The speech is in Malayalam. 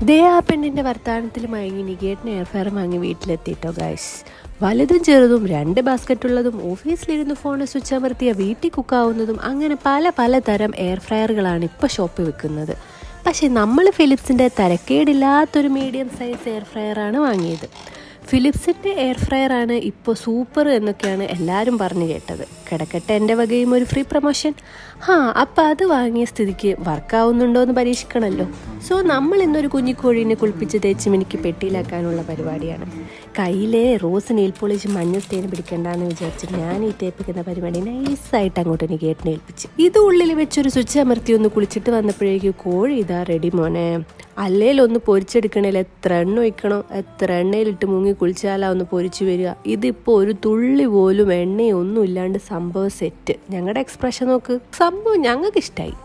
ദേ ആ പെണ്ണിൻ്റെ വർത്തമാനത്തിൽ മയങ്ങി നികേട്ടിന് എയർ ഫ്രയർ വാങ്ങി വീട്ടിലെത്തിയിട്ടോ ഗൈസ്. വലുതും ചെറുതും 2 ബാസ്ക്കറ്റുള്ളതും ഓഫീസിലിരുന്ന് ഫോണ് സ്വിച്ച് അമർത്തിയ വീട്ടിൽ കുക്കാവുന്നതും അങ്ങനെ പല തരം എയർ ഫ്രയറുകളാണ് ഇപ്പോൾ ഷോപ്പിൽ വെക്കുന്നത്. പക്ഷേ നമ്മൾ ഫിലിപ്സിൻ്റെ തരക്കേടില്ലാത്തൊരു മീഡിയം സൈസ് എയർ ഫ്രയറാണ് വാങ്ങിയത്. ഫിലിപ്സിൻ്റെ എയർ ഫ്രയറാണ് ഇപ്പോൾ സൂപ്പർ എന്നൊക്കെയാണ് എല്ലാവരും പറഞ്ഞു കേട്ടത്. കിടക്കട്ടെ എൻ്റെ വകയും ഒരു ഫ്രീ പ്രൊമോഷൻ. അപ്പം അത് വാങ്ങിയ സ്ഥിതിക്ക് വർക്കാവുന്നുണ്ടോ എന്ന് പരീക്ഷിക്കണമല്ലോ. സോ നമ്മൾ ഇന്നൊരു കുഞ്ഞിക്കോഴീനെ കുളിപ്പിച്ച് തേച്ച് മിനിക്ക് പെട്ടിയിലാക്കാനുള്ള പരിപാടിയാണ്. കയ്യിലെ റോസ് നെയിൽ പോളിഷ് മഞ്ഞ സ്റ്റെയിൻ പിടിക്കണ്ടെന്ന് വിചാരിച്ച് ഞാൻ ഈ തേപ്പിക്കുന്ന പരിപാടി നൈസായിട്ട് അങ്ങോട്ട് എനിക്ക് കേട്ടിനെ ഏൽപ്പിച്ച് ഇത് ഉള്ളിൽ വെച്ചൊരു സ്വിച്ച് അമർത്തി ഒന്ന് കുളിച്ചിട്ട് വന്നപ്പോഴേക്കും കോഴി ഇതാ റെഡി മോനെ. അല്ലേലൊന്ന് പൊരിച്ചെടുക്കണേൽ എത്ര എണ്ണ ഒഴിക്കണം, എത്ര എണ്ണയിലിട്ട് മുങ്ങി കുളിച്ചാലാ ഒന്ന് പൊരിച്ചു വരിക. ഇതിപ്പോൾ ഒരു തുള്ളി പോലും എണ്ണയൊന്നും ഇല്ലാണ്ട് സംഭവം സെറ്റ്. ഞങ്ങളുടെ എക്സ്പ്രഷൻ നോക്ക്, സംഭവം ഞങ്ങൾക്ക് ഇഷ്ടമായി.